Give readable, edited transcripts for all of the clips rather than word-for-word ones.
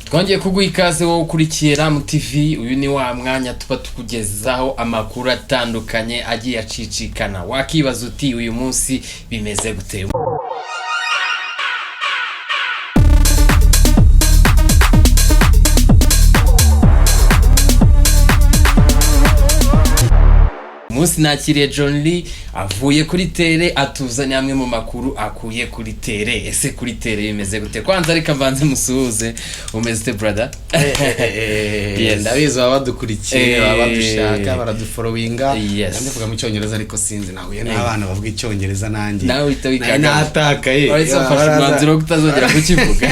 Twongeye kuguha ikaze wowe ukurikiye mu TV. Uyu ni wa mwanya tuba tukugezaho amakuru atandukanye agiye acicikana. Wakibaza uti uyu munsi bimeze gute? Munsi nakiriye John Lee avuye kuri tere atuzanye amwe mu makuru akuye kuri tere. Ese kuri tere bimeze gute? Kwanza ariko mbanze musuhuze. Umeze te brother? Ndabizi abadukurikiye abadushaka baradufollowinga. Ndavuga mu cyongereza ariko sinzi nahuye n'abana bavuga icyongereza nanjye. Nawe witabikaga. Natakaye. Ese ufashe umwanzuro kutazongera kukivuga.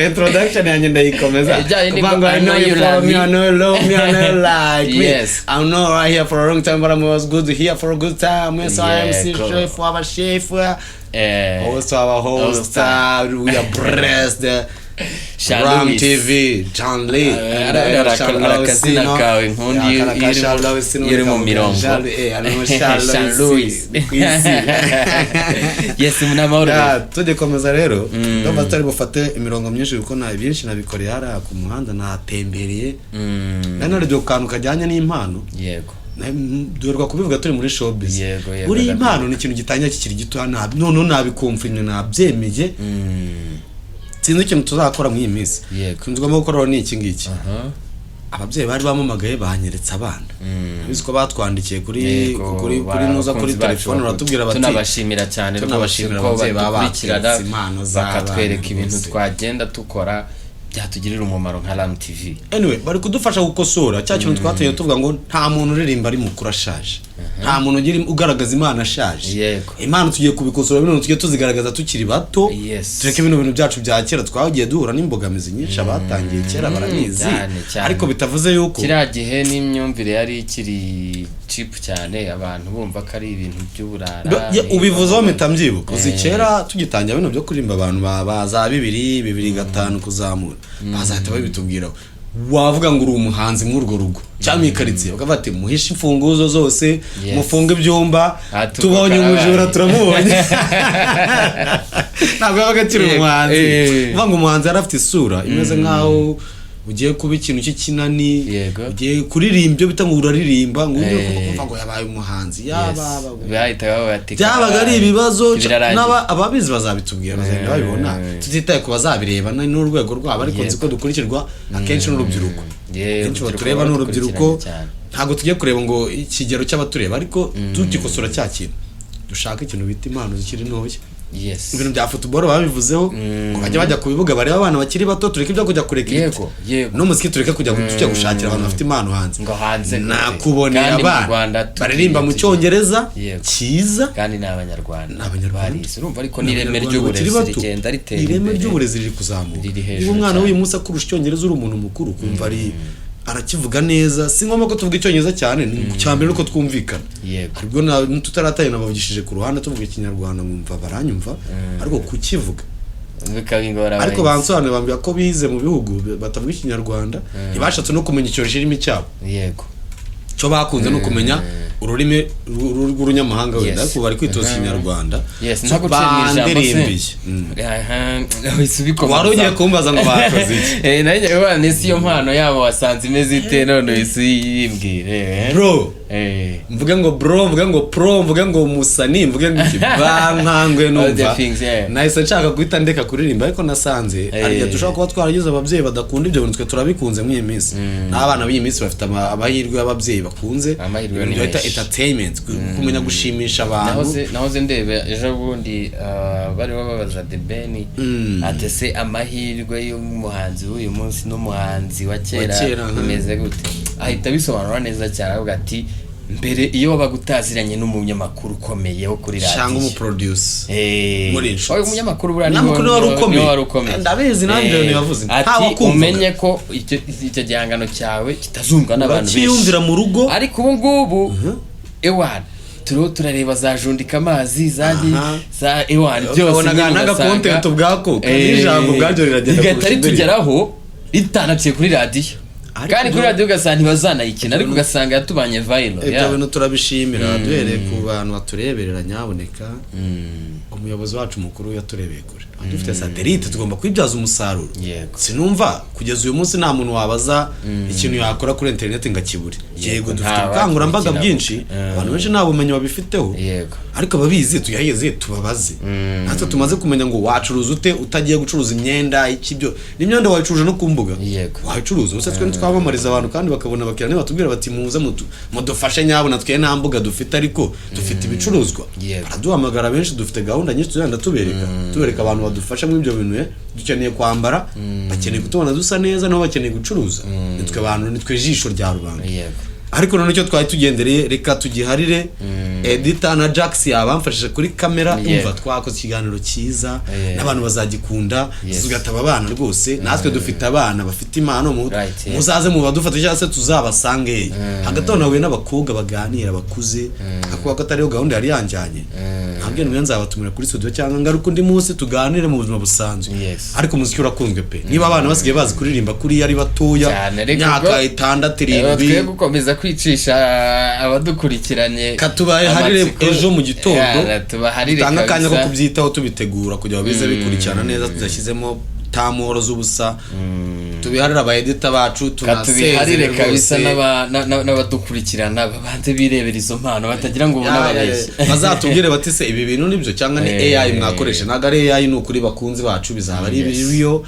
Introduction yanjye ndayikomeza. I know you love me. I know like me. Yes. I'm not right here for a long time, but I was good here for a good time. Yes, I am chef, our chef. Also our host, we are blessed. Ram TV, John Lee. Arakazina kawe nkundi yuri mu mirongo. Sean Louis. Yes, munamahoro. Tudekomeza rero. Ndumva tutari bufate imirongo myinshi kuko nta byinshi nabikoreye hara ku muhanda natembereye. Nanone byo kantu kajyanye n'impano. Yego. Duherwa kubivuga turi muri showbiz. Buri impano ni ikintu gitangira kikiri gito none nabikumva inyo nabyemeye. Sinzi ikintu tuzakora mu iyi minsi. Kunzwamo gukora ni iki ngiki. Ababyeyi bari bamumagaye banyeretse abana. Bizi ko batwandikiye kuri nuza kuri telefone uratubwira bati tunabashimira cyane tunabashimira ababyeyi babakurikirana bakatwereka ibintu twagenda tukora byatugirira umumaro nka Ram TV. Anyway, bari kudufasha gukosora cya kintu twatenye tuvuga ngo nta muntu uririmba ari mukuru ashaje. Nta muntu ugira ugaragaza imana ashaje. Imana tugiye kubikosora bino tugiye tuzigaragaza tukiri bato. Tureke bino bintu byacu bya kera twagiye duhura n'imbogamizi nyinshi abatangiye kera baranizi. Ariko bitavuze yuko kira gihe n'imyumvire yari ikiri cheap cyane abantu bumva ko ari ibintu by'uburara. Ubivuzeho metamvyibuko zikera tugitangira bino byo kurimba abantu baza 2 kuzamura. Bazahita babitubwiraho. Wavuga ngo uri umuhanzi nk'urwo rugo cyangwa ikaritsiye bakavuga ati muhishe imfunguzo zose mufunge ibyumba tubonye umujura turamubonye. Ntabwo yabaga kiri umuhanzi. Uvuga ngo umuhanzi yarafite isura imeze nkaho ugiye kuba ikintu cy'ikinani ugiye kuririmba bita ngo uraririmba ngo ugiye kumva ngo yabaye umuhanzi byabaga ari ibibazo ababizi bazabitubwira bazagenda babibona tutitaye ku bazabireba n'urwego rwabo ariko nzi ko dukurikirwa akenshi n'urubyiruko kenshi batureba n'urubyiruko ntabwo tugiye kureba ngo ikigero cy'abatureba ariko tugikosora cya kintu dushaka ikintu bita impano zikiri ntoya. Ibintu bya football babivuzeho ko bajya kubibuga bareba abana bakiri bato tureke ibyo kujya kureka ibiti no muziki tureke kujya gushakira abantu bafite impano hanze nakubonera abana baririmba mu cyongereza cyiza kandi n'abanyarwanda barize urumva ariko n'ireme ry'uburezi rigenda ritera ireme ry'uburezi riri kuzamuka uwo mwana w'uyu munsi akurusha icyongereza uri umuntu mukuru kumva ari arakivuga neza si ngombwa ko tuvuga icyongereza cyane ni cyambere uko twumvikana ariko tutaratanye nabavugishije ku ruhande tuvuga ikinyarwanda mwumva baranyumva ariko kukivuga ariko bansobanure bambwira ko bize mu bihugu batavuga ikinyarwanda ntibashatse no kumenya icyo rurimi cyabo cyo bakunze no kumenya ururimi rw'urunyamahanga wenda ariko bari kwitoza ikinyarwanda bandirimbiye wari ugiye kumbaza ngo bakoze iki nanjye ubona nisi yo mpano yabo wasanze imeze ite none isi yimbwire bro mvuge ngo bro mvuge ngo pro mvuge ngo musani mvuge ngo bankangwe numva nahise nshaka guhita ndeka kuririmba ariko nasanze ariya dushaka kuba twaragize ababyeyi badakunda ibyo bintu twe turabikunze mu iyi minsi n'abana b'iyi minsi bafite amahirwe y'ababyeyi bakunze entertainment kumenya gushimisha abantu nahoze ndebe ejo bundi bari babaza The Ben atese amahirwe y'umuhanzi w'uyu munsi n'umuhanzi wa kera bimeze gute ahita bisobanura neza cyane avuga ati mbere iyo wabagutaziranye n'umunyamakuru ukomeye wo kuri radio cyangwa umuproducer oyo umunyamakuru burani wari ukomeye ndabizi nanjye yavuze ati umenye ko icyo gihangano cyawe kitazumva n'abantu benshi cyiyumvira mu rugo ariko ubu ngubu ewana turareba za jundika amazi za ewana byose naga content bwako n'ijambo bwajyo riragenda gatari tugeraho ritanaciye kuri radio kandi kuri radio ugasanga ntibazanayikina ariko ugasanga yatubanye viral ibyo bintu turabishimira duhereye ku bantu batureberera nyaboneka umuyobozi wacu mukuru yaturebeye kure dufite satellite tugomba kwibyaza umusaruro. Sinumva kugeza uyu munsi nta muntu wabaza ikintu yakora kuri internet ngakibure. Yego dufite ubukangurambaga bwinshi, abantu benshi nta bumenyi babifiteho, ariko ababizi tuyaheze tubabaze. Natwe tumaze kumenya ngo wacuruza ute utagiye gucuruza imyenda ikibyo n'imyenda wayicuruje no ku mbuga wayicuruza. Ubuse twe twabamariza abantu kandi bakabona bakira ne batubwira bati muze mudufashe nyabo natwe nta mbuga dufite ariko dufite ibicuruzwa. Aduhamagara benshi dufite gahunda nyinshi tugenda tubereka abantu badufasha mu ibyo bintu dukeneye kwambara, bakeneye gutubona dusa neza no bakeneye gucuruza. Nitwe abantu nitwe jisho rya rubanda. Ariko none cyo twari tugendereye reka tugiharire editor na Jax yabamfashije kuri kamera. Umva twakoze ikiganiro cyiza n'abantu bazagikunda tugataba abana rwose. Natwe dufite abana bafite impano muzaze mu badufata cyangwa se tuzabasange hagatona we n'abakobwa baganira bakuze akuba katariho gahunda yari yanjyanye. Ntabwo nimwe nzabatumira kuri studio cyangwa ngaruko undi munsi tuganire mu buzima busanzwe. Ariko muziki urakunzwe pe. Niba abana basigaye bazi kuririmba kuri yari batoya myaka 6 7 gukomeza kwicisha abadukurikiranye katubaye harire ejo mu gitondo tanga kanya ko kubyitaho tubitegura kugira bize bikurikirana neza tudashyizemo tamoro z'ubusa. Tubiharira abayedita bacu tubiharire kabisa n'abadukurikirana babanze birebera izo mpano batagira ngo ubona babeshye bazatubwire bati se ibi bintu nibyo cyangwa ni AI mwakoresha. Naga ari AI n'ukuri bakunzi bacu bizaba ari ibiriyo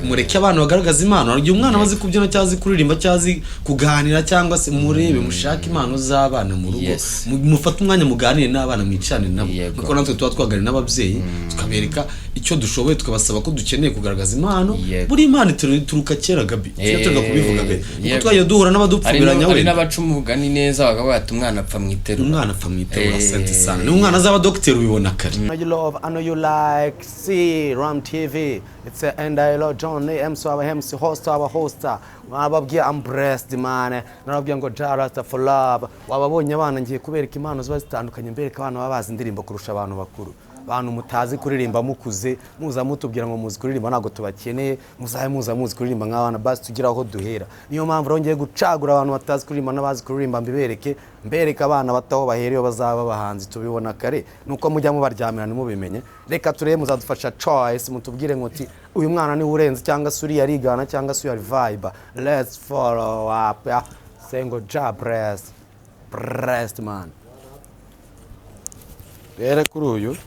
mureke abantu bagaragaza impano. Aryo umwana bazi kubyina cyazi kuririmba cyazi kuganira cyangwa se murebe mushaka impano z'abana mu rugo mufata umwanya muganire n'abana mwicane nabo kuko natwe tuba twaganira n'ababyeyi tukabereka icyo dushoboye tukabasaba ko dukeneye kugaragaza impano. Buri impano turuka kera gabi cyatuga kubivuga be kuko twaye duhura n'abadupfubiranya we ari n'abacumugani neza bagaho ati umwana apfa mwiterura asante sana ni umwana zaba docteur ubibona kare. I know you like see Ram TV. It's and I love John MC our MC host our hoster wababwiye I'm blessed man. Narabwiye ngo Jarasta for love. Wababonye abana ngiye kubereka impano ziba zitandukanye mbereka abana babazi indirimbo kurusha abantu bakuru. Abantu mutazi kuririmba mukuze muza mutubwira ngo muzi kuririmba nago tubakeneye muzi kuririmba nk'abana basi tugira aho duhera. Niyo mpamvu rongeye gucagura abantu batazi kuririmba n'abazi kuririmba mbereka abana bataho bahereyo bazaba bahanzi tubibona kare nuko mujya mu baryamira nimubimenye. Reka turebe muzadufasha choice mutubwire ngo ati uyu mwana ni urenze cyangwa suri yarigana cyangwa suri yari vibe. Let's follow up sengo blessed man. Rere kuri uyu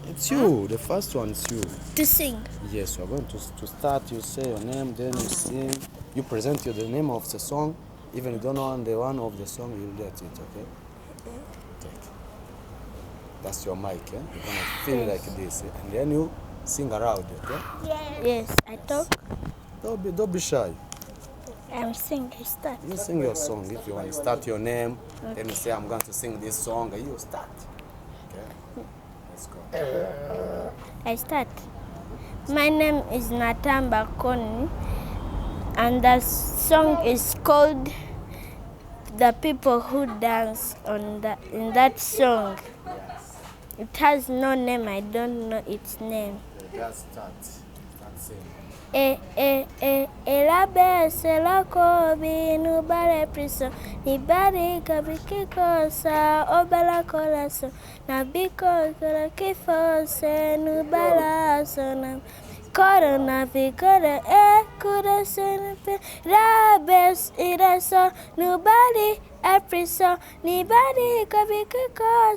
it's you, the first one is you. To sing? Yes, we are going to start. You say your name, then you sing. You present you the name of the song. Even if you don't know the one of the song, you'll get it, okay? Take. That's your mic, eh? You're going to feel like this, eh? And then you sing aloud, okay? Yes, I talk. Don't be shy. I'm singing, start. You sing your song. If you want to start your name, then you say, I'm going to sing this song, and you start. Okay? Let's go. I start. My name is Natamba Koni, and the song is called The People Who Dance in that song. It has no name, I don't know its name. Just start singing. La bese la kobi nubale priso nibari kabiki sa obala kolaso na biko kora kifose nubala so na corona vikore kura senepe la bes iraso nubali priso nibari kabiki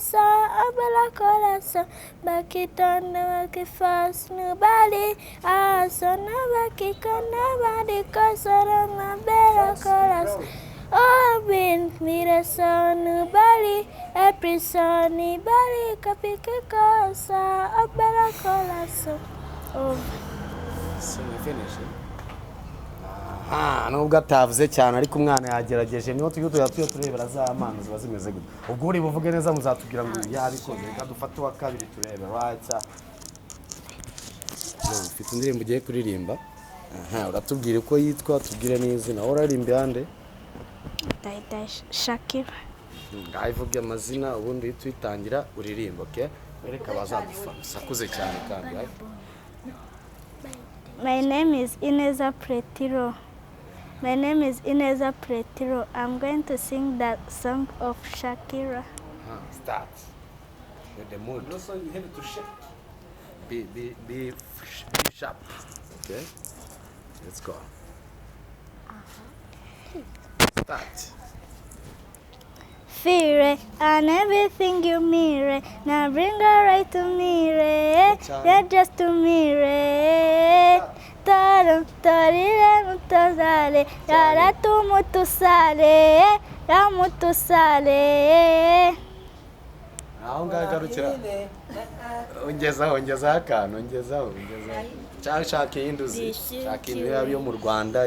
sa obala kolaso bakitana kifos nubali asona bakikana badi kasara na bela kolas obin miraso nubali prisoni bali kapike kosa obala kolaso. So you finish it? Nubwo atavuze cyane ariko umwana yagerageje niho turebera za mpano ziba zimeze gute. Ubwo uri buvuge neza muzatubwira ngo yabikoze reka dufate wa kabiri turebe right. Ufite indirimbo ugiye kuririmba uratubwira uko yitwa tubwire n'izina uraririmba yande Shakira. Ngayivuge amazina ubundi twitangira uririmba okay bereka bazadufana sakuze cyane kandi right. My name is Ineza Pretiro. I'm going to sing that song of Shakira. Start with the mood. Also you have to shake. Be sharp. Okay? Let's go. Start. Fear and everything you mirror. Now bring her right to me, yeah, just to me, Tarum, tarire, mutazale, yara tumutusale, ramutusale. Aho ngagarukira. Ongezaho akantu, ongezaho. Shaka y'induzi. Shaka yo mu Rwanda,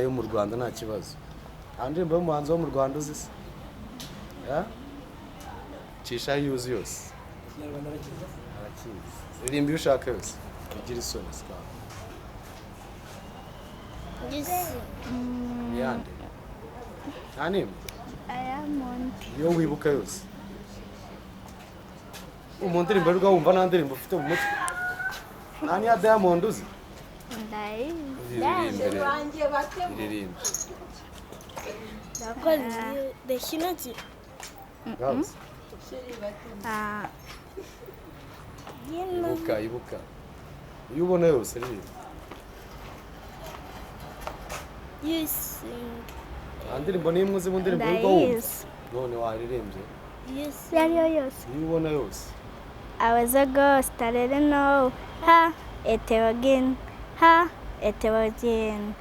nta kibazo. Andimba y'umuhanzi wo mu Rwanda uzi se? Ya? Cisha yuzi yose. Arakizi. Ririmba iyo ushaka yose. Ugira isoni sika. Yande. Nani? Diamond. Yo wibuka yose. Umundirimbo rwa wumva nta ndirimbo ufite mu mutwe. Nani ya Diamond uzi? Ndai. Iririmba. The Shinaji. Girls. Ibuka. Iyo ubona yose ririmba. You sing. Andirimbo nimwe uzi mu ndirimbo rwa wumva. None waririmbye. Yes. Iyo ubona yose. I was a ghost, I didn't know. Ha, it again. Ha, it again.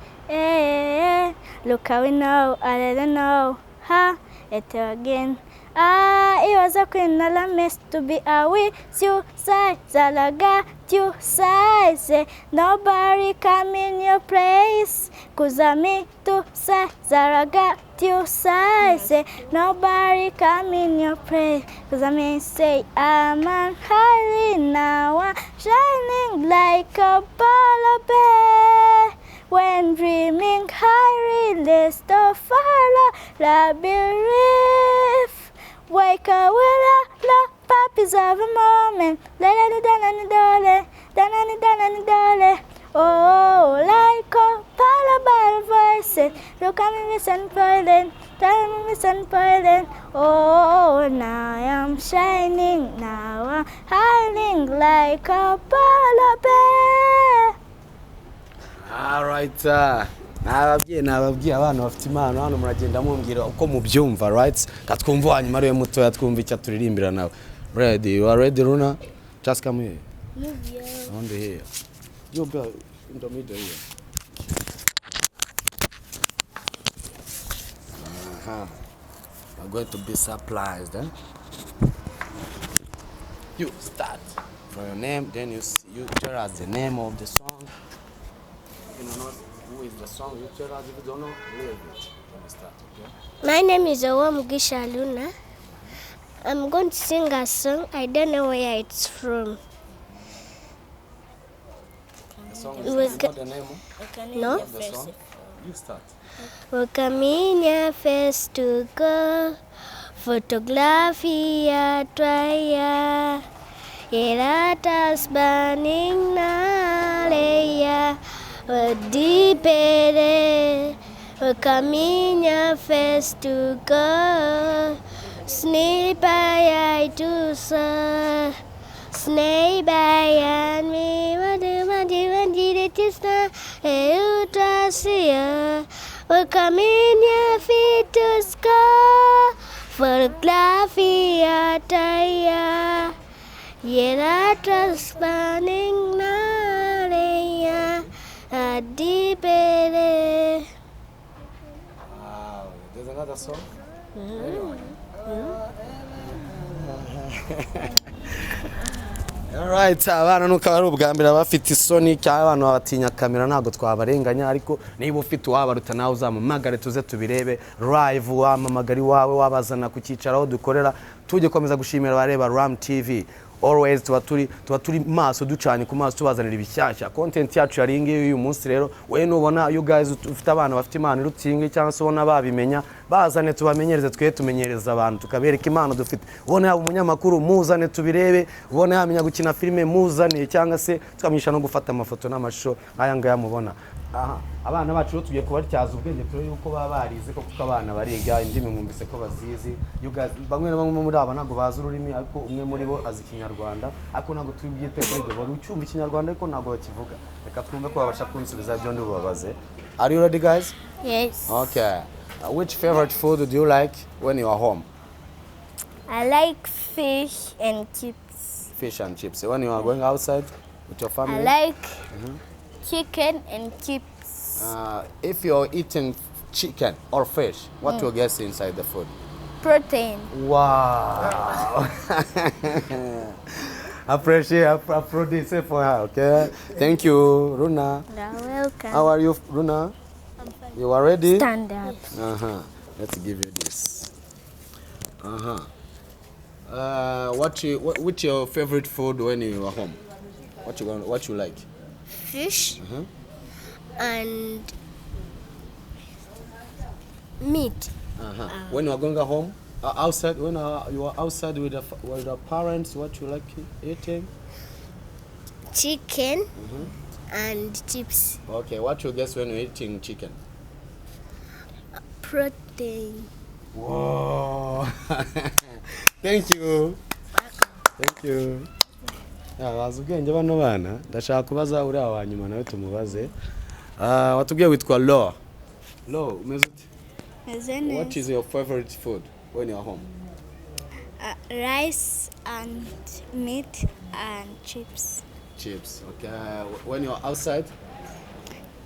Look how we know, I didn't know. Ha, it again. It was a queen, I missed to be a with you side, Zalaga, you size. Nobody come in your place, 'cause I me to say, Zalaga, you size. Nobody come in your place, 'cause I may say, I'm on high now, shining like a ball of bear. When dreaming high, release the fire, labyrinth. Wake up with la puppies of a moment. Dole. Oh, like a parabol voices. Look at me, listen, poison. Tell me, listen, poison. Oh, now I'm shining. Now I'm hiding like a polar bear. All right. Nababwiye abana bafite impano hano muragenda mumbwira uko mubyumva, right? Katwumva hanyuma rero mutoya twumva icyo turirimbira nawe. Ready? You are ready, Runa? Just come here. Move here. On the here. You be in the middle here. You're going to be surprised, eh? You start for your name, then you tell us the name of the song. You know not who is the song. You tell us if you don't know, leave it. Let me start, okay? My name is Mugisha Luna. I'm going to sing a song. I don't know where it's from. The song is not the name No? of the song. You start. Wakaminya face to go. Photography traya. Eratas burning na leya. Dipere. Wakaminya face to go. Snipaya to sa. Snake by and me, what did it is the Eutrasia? Will come in your feet to scar for Glafia Taya. Yera transpanning Naria a deep. Wow, there's another song? Alright, abana nuko ari ubwa mbere bafite isoni cyangwa abantu babatinya kamera ntago twabarenganya, ariko niba ufite uwabaruta nawe uzamamagare tuze tubirebe live, wamamagari wawe wabazana ku cyicaraho dukorera, tujye komeza gushimira bareba Ram TV. Always tuba turi maso ducanye ku maso tubazanira ibishyashya. Content yacu yaringiye uyu munsi rero, we nubona you guys ufite abana bafite impano irutinge cyangwa se ubona babimenya bazane tubamenyereze twe tumenyereza abantu tukabereka impano dufite ubone yaba umunyamakuru muzane tubirebe ubone yamenya gukina filime muzane cyangwa se tukamisha no gufata amafoto n'amashusho aya ngaya mubona abana bacu tugiye kubatyaza ubwenge turi yuko baba barize kuko abana bariga indimi mwumvise ko bazizi bamwe na bamwe muri aba ntago bazi ururimi ariko umwe muri bo azi Ikinyarwanda ariko ntago tubyite kuri bwo ucyumva Ikinyarwanda ariko ntago bakivuga reka twumve ko babasha kunsubiza byo ndi bubabaze. Are you ready guys? Yes. Okay. Which favorite food do you like when you are home? I like fish and chips. Fish and chips. When you are going outside with your family? I like chicken and chips. If you're eating chicken or fish, what do you guess inside the food? Protein. Wow. Appreciate for her, okay? Thank you, Runa. You're welcome. How are you, Runa? I'm fine. You are ready? Stand up. Let's give you this. What's your favorite food when you are home? What you like? Fish and meat. When you are going home, outside, when you are outside with the parents, what you like eating? Chicken and chips. Okay, what you guess when you're eating chicken? Protein. Whoa. Thank you. Thank you. Bazi ubwenge bano bana ndashaka kubaza uri aho hanyuma nawe tumubaze. Watubwiye witwa Lo. Lo, umeze ute? What is your favorite food when you are home? Rice and meat and chips. Chips. Okay. When you are outside?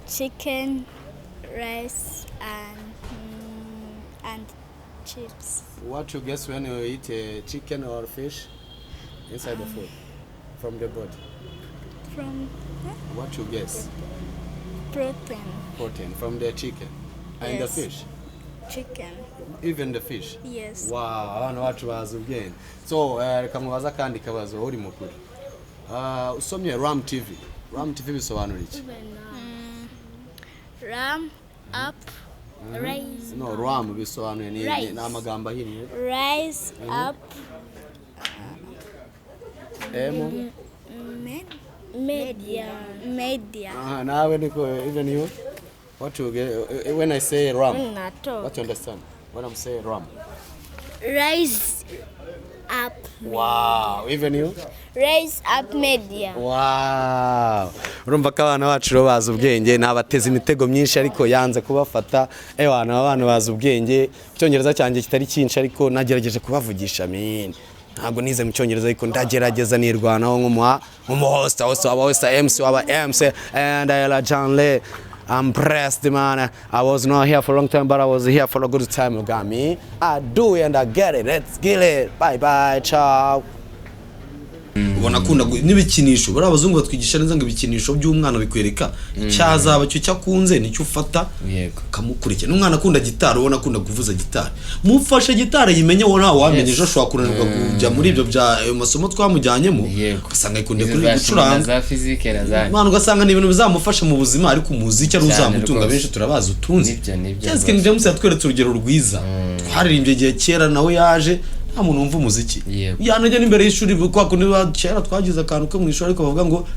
Chicken, rice and chips. What you guess when you eat chicken or fish inside the food from the body? From what you guess? Protein. Protein from the chicken and the fish. Chicken. Even the fish. Yes. Wow, abana bacu bazi ubwenge. So reka mubaza kandi kabazo uri mukuru. Usomye Ram TV. Ram TV bisobanura iki? Ram up. Rise. No, Ram bisobanuye ni amagambo ahinnye. Rise up. Media. Nawe niko even you. What you get when I say Ram? What you understand? When I'm saying Ram? Rise up. Wow, even you? Rise up media. Wow. Urumva ko abana bacu bazi ubwenge nabateze imitego myinshi ariko yanze kubafata. Abana bazi ubwenge. Icyongereza cyanjye kitari cyinshi ariko nagerageje kubavugisha ntabwo nize mu cyongereza ariko ndagerageza nirwanaho nk'umuhost MC and I John I'm blessed, man. I was not here for a long time, but I was here for a good time. You got me. I do it and I get it. Let's get it. Bye bye. Ciao. Ubona kunda n'ibikinisho bari abazungu batwigisha neza ngo ibikinisho by'umwana bikwereka cyazaba cyo cyakunze nicyo ufata kamukurikira n'umwana akunda gitari ubona akunda kuvuza gitari mufashe gitari yimenye wo nta wamenye ejo ashobora kunanirwa kujya muri ibyo bya masomo twamujyanyemo ugasanga ikunde kuri gucuranga za physique na za mwana ugasanga ni ibintu bizamufasha mu buzima ariko umuziki ari uzamutunga benshi turabaza utunze King James yatweretse urugero rwiza twaririmbye igihe kera nawe yaje nta muntu wumva umuziki yanajya n'imbere y'ishuri kwa kundi kera twagize akantu ko mu ishuri ariko bavuga ngo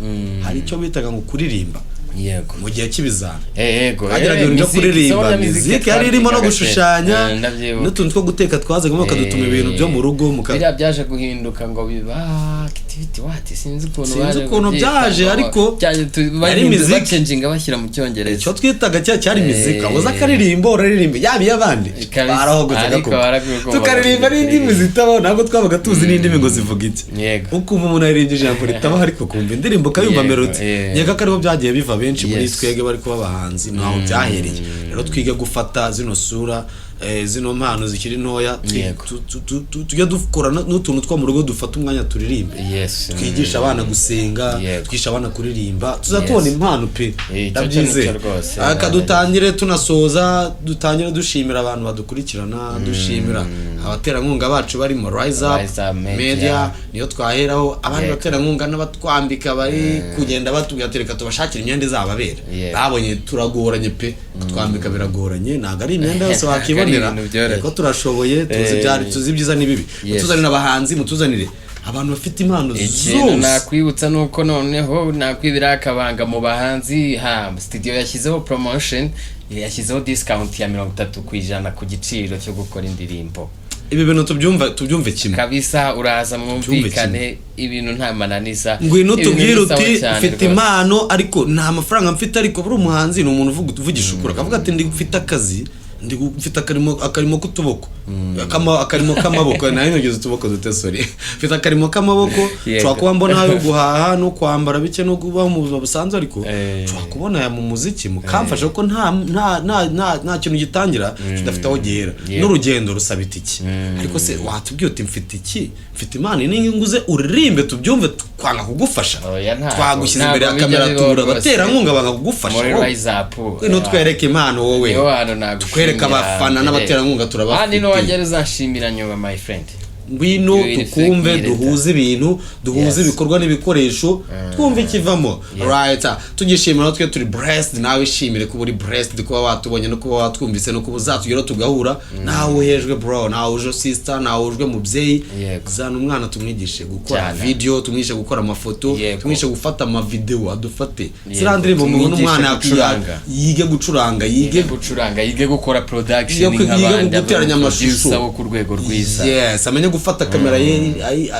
hari icyo bitaga ngo kuririmba mu gihe cy'ibizana agerageje byo kuririmba muziki yari irimo no gushushanya n'utuntu two guteka twazaga bakadutuma ibintu byo mu rugo biriya byaje guhinduka ngo biba activity what sinzi ukuntu byaje ariko bari muziki changing abashyira mu cyongereza cyo twitaga cyari muziki abuza karirimbo uraririmba yabi yabandi barahogoza gako tukaririmba n'indimi zitabo ntabwo twabaga tuzi n'indimi ngo zivuga iki ukumva umuntu aririmbye ijambo ritabo ariko kumva indirimbo kayumva melody nyega kariho byagiye biva benshi muri twege bari kuba abahanzi naho byahereye rero twiga gufata zino sura zino mpano zikiri ntoya tujya dukora n'utuntu two mu rugo dufata umwanya turirimbe twigisha abana gusenga twigisha abana kuririmba tuzatubona impano pe ndabyize akadutangire tunasoza dutangire dushimira abantu badukurikirana dushimira abaterankunga bacu barimo Rise Up Media niyo twaheraho abandi baterankunga n'abatwambika bari kugenda batugatereka tubashakira imyenda izababera babonye turagoranye pe kutwambika biragoranye naga ari imyenda yose wakibonera ko turashoboye tuzi byiza nibibi tuzanira abahanzi mutuzanire abantu bafite impano zose nakwibutsa nuko noneho nakwibira akabanga mu bahanzi studio yashyizeho promotion yashyizeho discount ya 30% ku giciro cyo gukora indirimbo. Ibi bintu tubyumve kimwe kabisa uraza mwumvikane ibintu nta mananiza ngwino tubwire uti ufite impano ariko nta mafaranga mfite ariko buri umuhanzi ni umuntu uvugisha ukura akavuga ati ndi mfite akazi ndi mfite akarimo kutuboko akarimo kamaboko nayo ngeze utuboko dutesori mfite akarimo kamaboko twakuba mbona yo guhaha no kwambara bike no kubaho mu buzima busanzwe ariko twakubona ya mu muziki mukamfasha ko nta kintu gitangira tudafite aho gihera n'urugendo rusaba itiki ariko se watubwiye uti mfite iki mfite imana n'inguze uririmbe tubyumve twanga kugufasha twagushyize imbere ya kamera tubura baterankunga banga kugufasha no twereke impano wowe twereka abafana n'abaterankunga turabafite wagereza nshimira nyoba my friend ngwino tukumve duhuze ibintu duhuze ibikorwa n'ibikoresho twumve kivamo right tugishimira natwe turi blessed nawe shimire ko buri blessed kuba watubonye no kuba watwumvise no kuba uzatugera tugahura nawe hejwe bro nawe uje sister nawe uje mubyeyi zana umwana tumwigishe gukora video tumwigishe gukora amafoto tumwigishe gufata ama video adufate zirandire mu muntu umwana yige gucuranga yige gukora production nk'abandi guteranya amashusho ku rwego rwiza yes amenye gufata kamera ye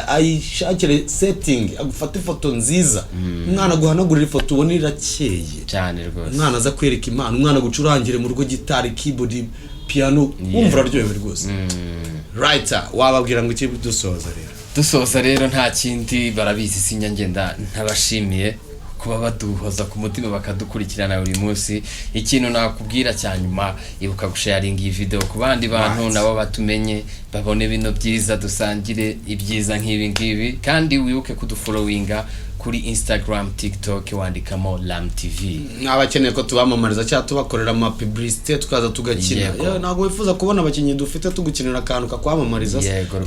ayishakire setting agufata ifoto nziza umwana guhanagurira ifoto ubone irakeye cyane rwose umwana aza kwereka impano umwana gucurangire mu rugo gitari keyboard piano umvura ryohewe rwose right wababwira ngo iki dusoza rero nta kindi barabizi sinyangenda ntabashimiye kuba baduhoza ku mutima bakadukurikirana buri munsi ikintu nakubwira cyanyuma ibuka gusharinga iyi video ku bandi bantu nabo batumenye babone bino byiza dusangire ibyiza nk'ibi kandi wibuke kudufollowinga kuri Instagram TikTok wandikamo Lam TV abakeneye ko tubamamariza cyangwa tubakorera ama publicité tukaza tugakina ntago wifuza kubona abakinyi dufite tugukinira akantu kakwamamariza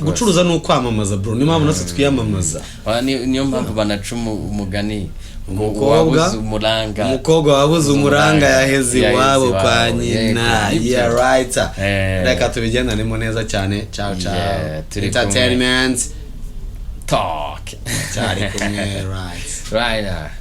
gucuruza no kwamamaza bro ni mpamvu natwe twiyamamaza niyo mpamvu banacuma umugani umukobwa wabuze umuranga yaheze iwabo kwa nyina right reka tubigendanemo neza cyane ciao entertainment talk cyari kumwe right